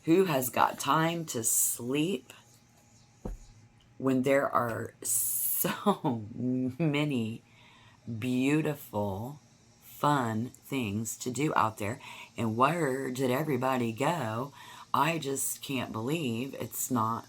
Who has got time to sleep when there are so many beautiful, fun things to do out there? And where did everybody go? I just can't believe it's not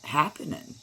happening.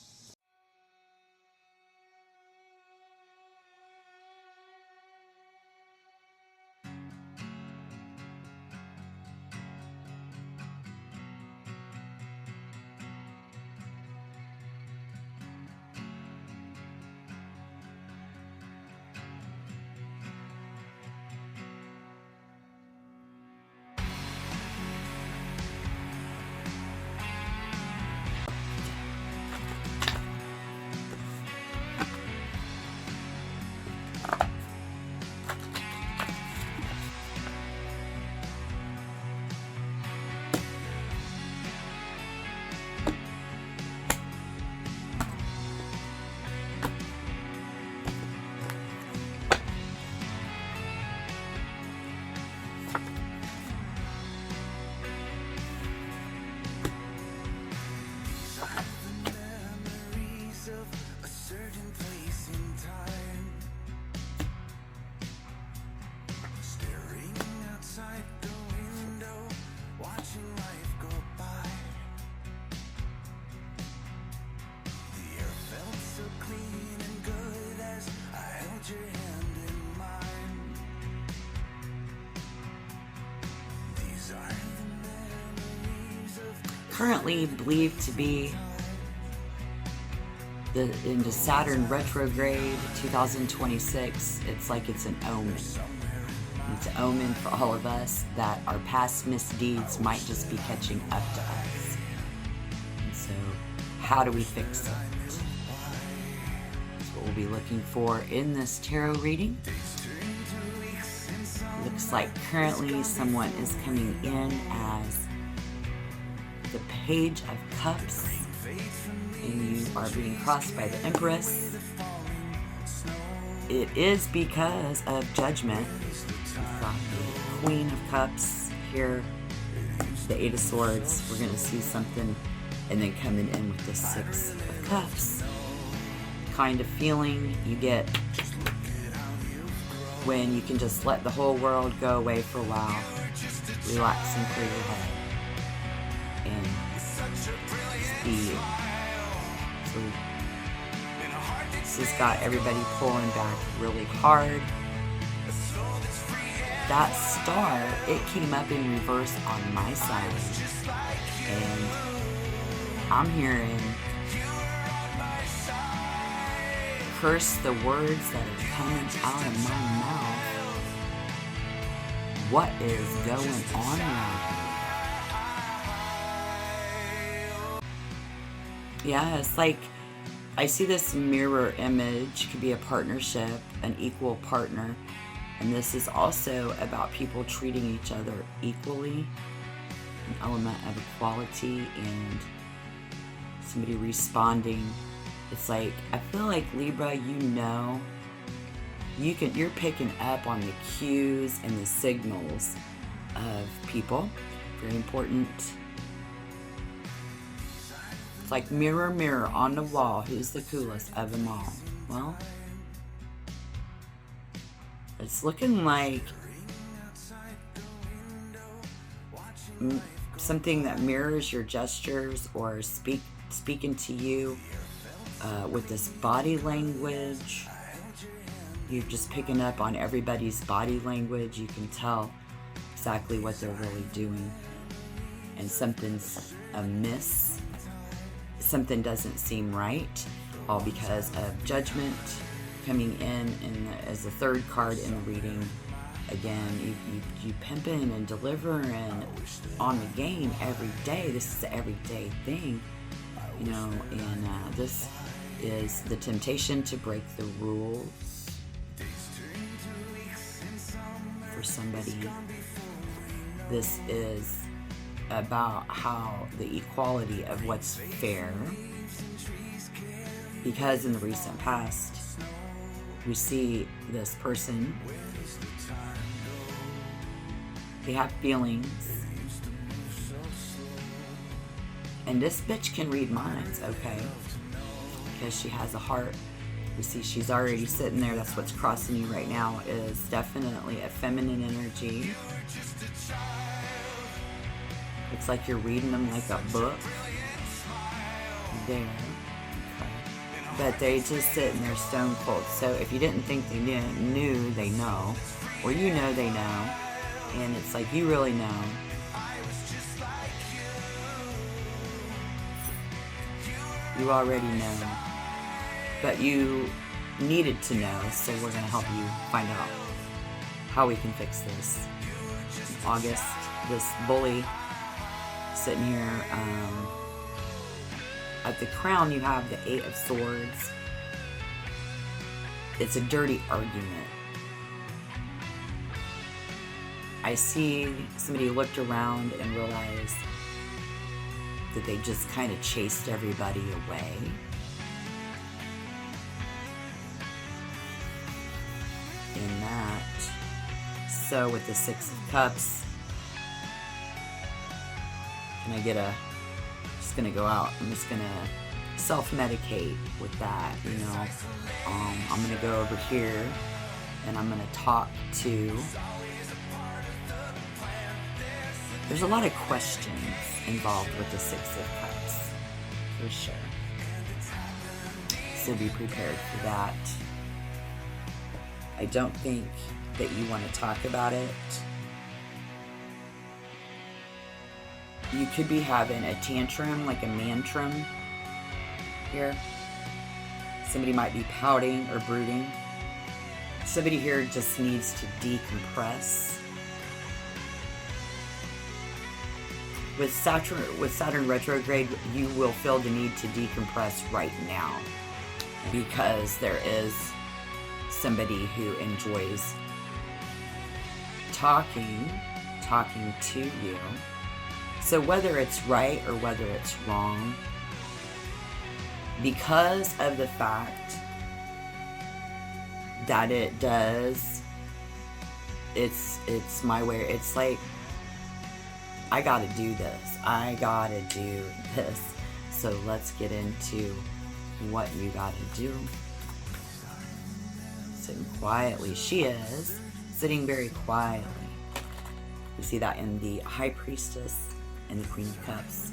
Currently believed to be into Saturn Retrograde 2026. It's like it's an omen. It's an omen for all of us that our past misdeeds might just be catching up to us. And so, how do we fix it? That's what we'll be looking for in this tarot reading. Looks like currently someone is coming in as the Page of Cups, and you are being crossed by the Empress. It is because of judgment. We've got the Queen of Cups here, the Eight of Swords. We're going to see something, and then coming in with the Six of Cups. Kind of feeling you get when you can just let the whole world go away for a while, relax and clear your head. And speed. So this has got everybody pulling back really hard. That star, it came up in reverse on my side. And I'm hearing, curse the words that are coming out of my mouth. What is going on around here? Yeah, it's like I see this mirror image. Could be a partnership, an equal partner. And this is also about people treating each other equally, an element of equality, and somebody responding. It's like, I feel like Libra, you're picking up on the cues and the signals of people. Very important. It's like mirror, mirror on the wall, who's the coolest of them all? Well, it's looking like something that mirrors your gestures or speaking to you with this body language. You're just picking up on everybody's body language. You can tell exactly what they're really doing. And something's amiss. Something doesn't seem right, all because of judgment coming in as the third card in the reading. Again, you pimping and delivering on the game every day. This is an everyday thing, and this is the temptation to break the rules for somebody. This is about how the equality of what's fair, because in the recent past we see this person, they have feelings, And this bitch can read minds, okay? Because she has a heart. You see, she's already sitting there. That's what's crossing you right now, is definitely a feminine energy. It's like you're reading them like a book. There. Okay. But they just sitting there stone cold. So if you didn't think they knew, they know. Or you know they know. And it's like you really know. You already know. But you needed to know, so we're going to help you find out how we can fix this. In August, this bully sitting here, at the crown you have the 8 of Swords. It's a dirty argument. I see somebody looked around and realized that they just kind of chased everybody away. In that. So with the 6 of Cups, can I get a, just gonna go out, I'm just gonna self-medicate with that, you know. I'm gonna go over here and I'm gonna talk to, there's a lot of questions involved with the 6 of Cups, for sure. So be prepared for that. I don't think that you want to talk about it. You could be having a tantrum, like a mantrum here. Somebody might be pouting or brooding. Somebody here just needs to decompress. With Saturn retrograde, you will feel the need to decompress right now, because there is somebody who enjoys talking to you. So whether it's right or whether it's wrong, because of the fact that it does, it's my way. It's like, I gotta do this. I gotta do this. So let's get into what you gotta do. Sitting quietly. She is sitting very quietly. You see that in the High Priestess and the Queen of Cups.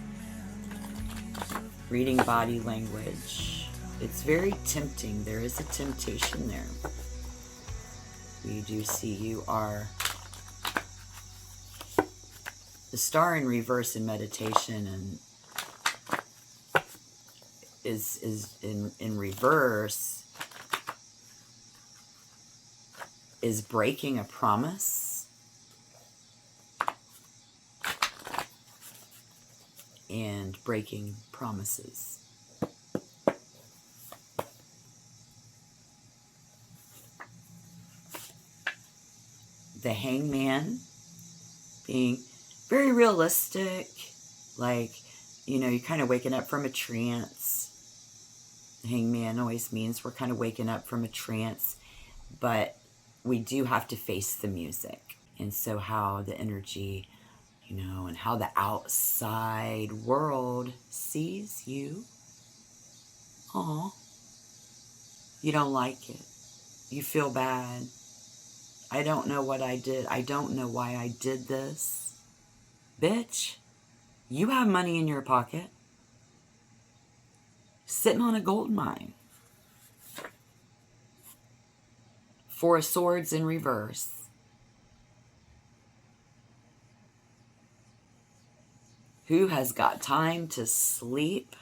Reading body language. It's very tempting. There is a temptation there. We do see you are the Star in reverse in meditation, and is in reverse. Is breaking a promise and breaking promises. The Hangman being very realistic, like, you know, you're kind of waking up from a trance. The Hangman always means we're kind of waking up from a trance, but we do have to face the music. And so how the energy, you know, and how the outside world sees you. Aw. You don't like it. You feel bad. I don't know what I did. I don't know why I did this. Bitch, you have money in your pocket. Sitting on a gold mine. 4 of Swords in reverse. Who has got time to sleep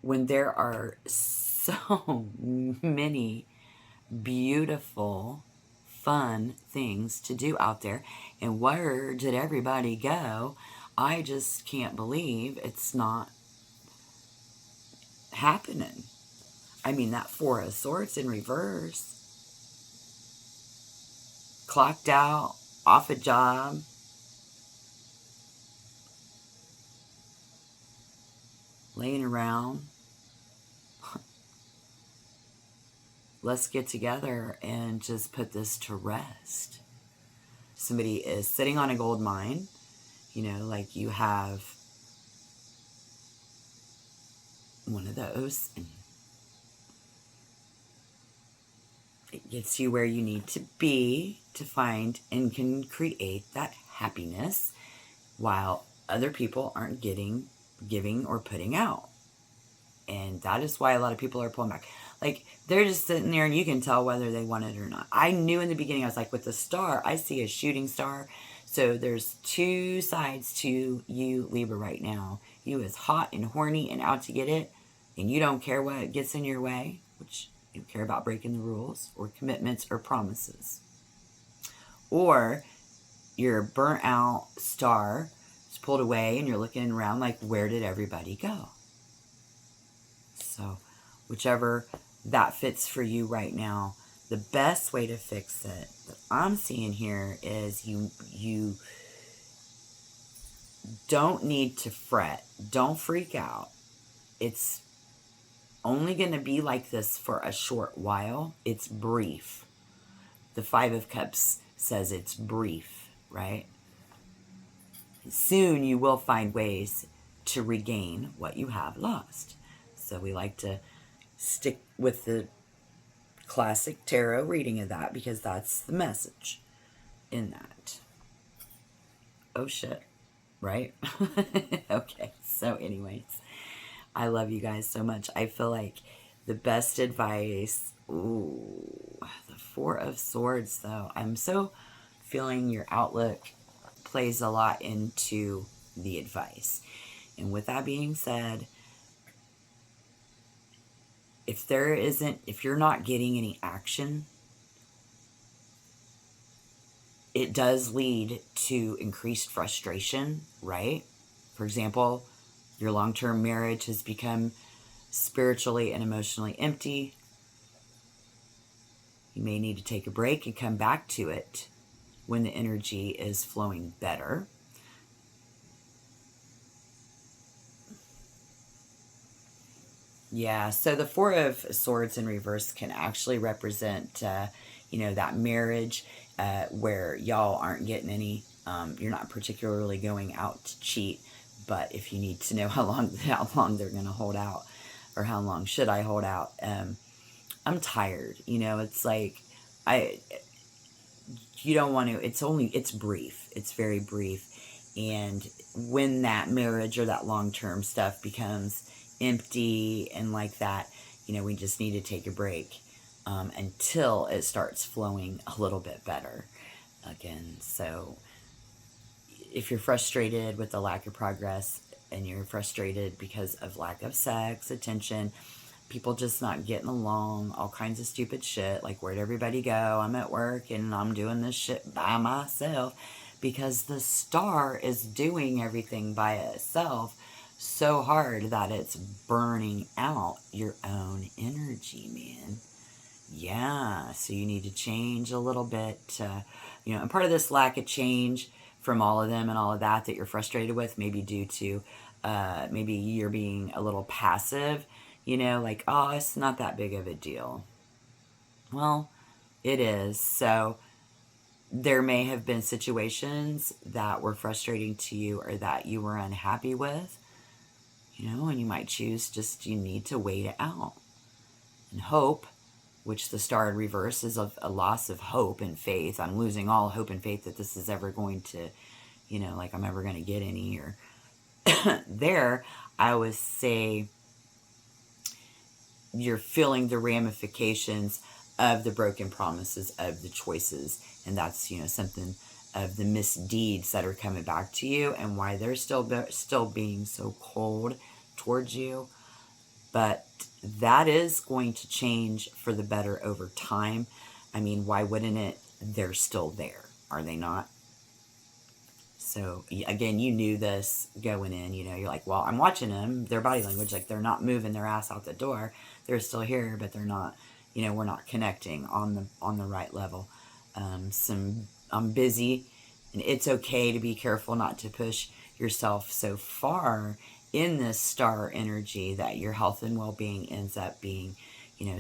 when there are so many beautiful, fun things to do out there? And where did everybody go? I just can't believe it's not happening. I mean, that 4 of Swords in reverse. Clocked out, off a job. Laying around. Let's get together and just put this to rest. Somebody is sitting on a gold mine. You know, like you have one of those, and it gets you where you need to be to find and can create that happiness while other people aren't giving or putting out. And that is why a lot of people are pulling back. Like, they're just sitting there and you can tell whether they want it or not. I knew in the beginning, I was like, with the star, I see a shooting star. So there's two sides to you, Libra, right now. You is hot and horny and out to get it, and you don't care what gets in your way, which you care about breaking the rules or commitments or promises. Or you're a burnt out star, it's pulled away, and you're looking around like, where did everybody go? So whichever that fits for you right now, the best way to fix it that I'm seeing here is you don't need to fret. Don't freak out. It's only going to be like this for a short while. It's brief. The Five of Cups says it's brief, right? Soon you will find ways to regain what you have lost. So we like to stick with the classic tarot reading of that because that's the message in that. Oh shit, right? Okay, so anyways, I love you guys so much. I feel like the best advice, ooh, the Four of Swords though. I'm so feeling your outlook plays a lot into the advice. And with that being said, if you're not getting any action, it does lead to increased frustration, right? For example, your long-term marriage has become spiritually and emotionally empty. You may need to take a break and come back to it when the energy is flowing better. Yeah, so the Four of Swords in reverse can actually represent, that marriage where y'all aren't getting any, you're not particularly going out to cheat, but if you need to know how long they're going to hold out, or how long should I hold out, I'm tired. It's like, you don't want to, it's brief. It's very brief. And when that marriage or that long-term stuff becomes empty and like that, we just need to take a break until it starts flowing a little bit better again. So if you're frustrated with the lack of progress and you're frustrated because of lack of sex, attention, people just not getting along, all kinds of stupid shit, like where'd everybody go? I'm at work and I'm doing this shit by myself, because the star is doing everything by itself so hard that it's burning out your own energy, man. Yeah, so you need to change a little bit, and part of this lack of change from all of them and all of that you're frustrated with, maybe due to maybe you're being a little passive, like, oh, it's not that big of a deal. Well, it is. So there may have been situations that were frustrating to you or that you were unhappy with, and you might choose you need to wait it out. And hope, which the star in reverse is a loss of hope and faith. I'm losing all hope and faith that this is ever going to, like I'm ever going to get any, or there, I always say you're feeling the ramifications of the broken promises, of the choices, and that's, something of the misdeeds that are coming back to you and why they're still being so cold towards you. But that is going to change for the better over time. I mean, why wouldn't it? They're still there, are they not? So again, you knew this going in, you're like, well, I'm watching them, their body language, like they're not moving their ass out the door. They're still here, but they're not, we're not connecting on the right level. I'm busy, and it's okay to be careful not to push yourself so far in this star energy that your health and well-being ends up being,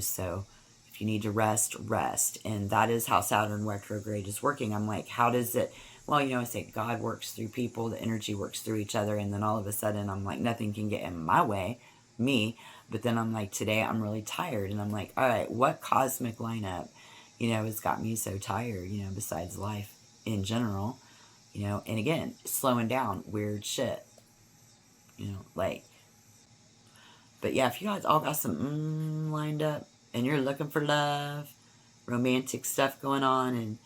so if you need to rest. And that is how Saturn retrograde is working. I'm like, how does it, well, I say God works through people, the energy works through each other, and then all of a sudden I'm like, nothing can get in my way. me. But then I'm like, today I'm really tired. And I'm like, all right, what cosmic lineup, has got me so tired, besides life in general, and again, slowing down, weird shit, like, but yeah, if you guys all got some lined up and you're looking for love, romantic stuff going on, and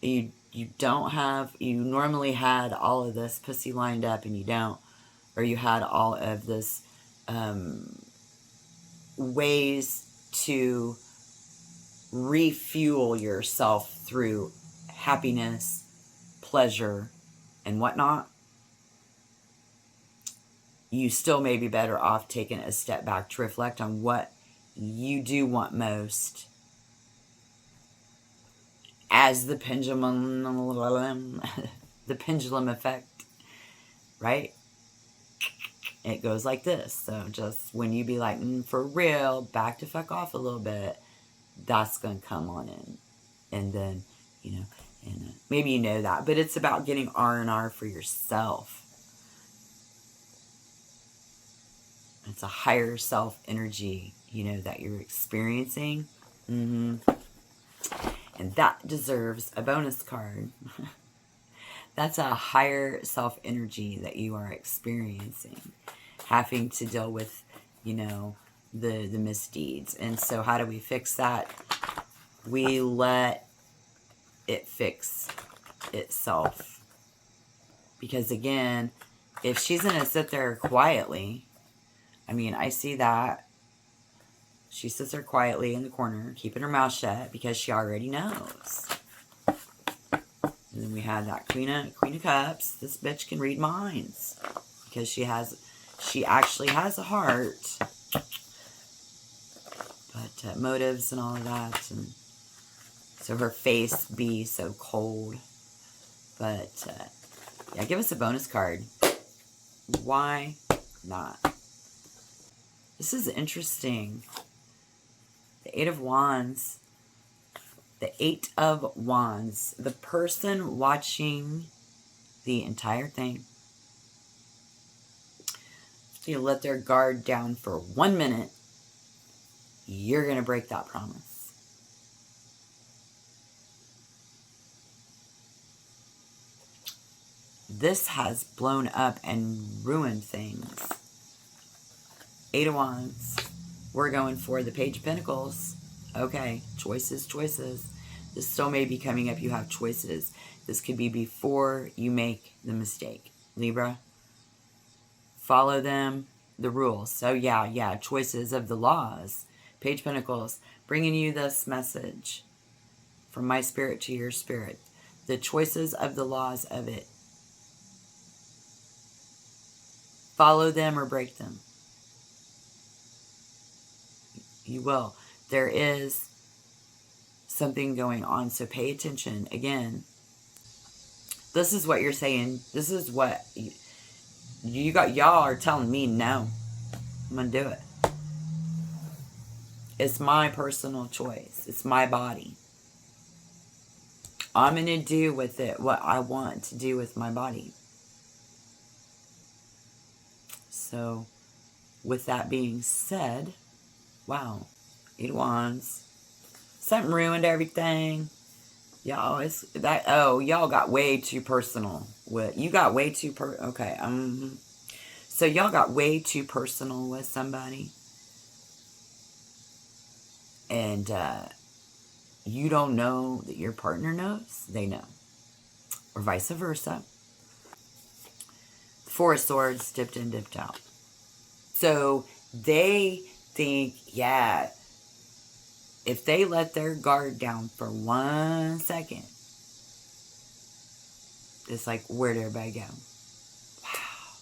you don't have, you normally had all of this pussy lined up and you don't, or you had all of this ways to refuel yourself through happiness, pleasure, and whatnot, you still may be better off taking a step back to reflect on what you do want most, as the pendulum, the pendulum effect, right? It goes like this. So just when you be like, for real, back to fuck off a little bit, that's going to come on in. And then, and maybe you know that. But it's about getting R&R for yourself. It's a higher self energy, that you're experiencing. And that deserves a bonus card. That's a higher self energy that you are experiencing, having to deal with, the misdeeds. And so how do we fix that? We let it fix itself. Because again, if she's going to sit there quietly, I see that. She sits there quietly in the corner, keeping her mouth shut because she already knows. And then we have that Queen of Cups. This bitch can read minds because she actually has a heart. But motives and all of that. And so her face be so cold. But yeah, give us a bonus card. Why not? This is interesting. The Eight of Wands. The Eight of Wands. The person watching the entire thing, if you let their guard down for 1 minute, you're going to break that promise. This has blown up and ruined things. Eight of Wands. We're going for the Page of Pentacles. Okay, choices. This still may be coming up. You have choices. This could be before you make the mistake. Libra, follow them, the rules. So yeah, choices of the laws. Page of Pentacles, bringing you this message from my spirit to your spirit. The choices of the laws of it. Follow them or break them. You will. There is something going on, so pay attention. Again, this is what you're saying. This is what y'all are telling me. No, I'm gonna do it. It's my personal choice. It's my body. I'm gonna do with it what I want to do with my body. So with that being said, wow, Eight of Wands. Something ruined everything. Y'all, y'all got way too personal. You got way too okay. So y'all got way too personal with somebody. And you don't know that your partner knows. They know. Or vice versa. Four of Swords, dipped in, dipped out. So they think, yeah, if they let their guard down for 1 second, it's like, where'd everybody go? Wow.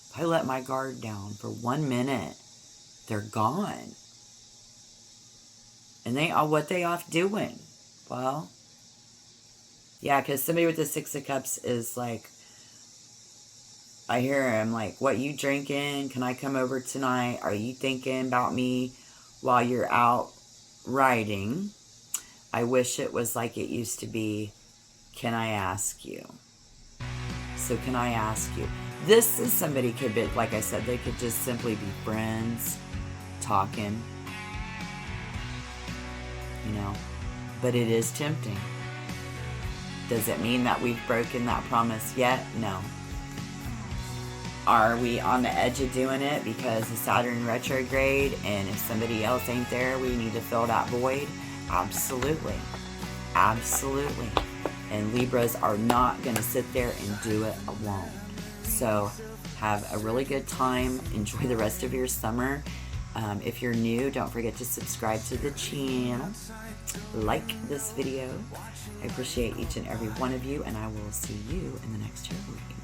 If I let my guard down for 1 minute, they're gone. And what they off doing? Well, yeah, because somebody with the Six of Cups is like, I hear him like, what, you drinking? Can I come over tonight? Are you thinking about me while you're out riding? I wish it was like it used to be. Can I ask you? So can I ask you, this is somebody could be, like I said, they could just simply be friends, talking, you know, but it is tempting. Does it mean that we've broken that promise yet? No. Are we on the edge of doing it because of Saturn retrograde, and if somebody else ain't there, we need to fill that void? Absolutely. Absolutely. And Libras are not going to sit there and do it alone. So have a really good time. Enjoy the rest of your summer. If you're new, don't forget to subscribe to the channel. Like this video. I appreciate each and every one of you, and I will see you in the next tarot reading.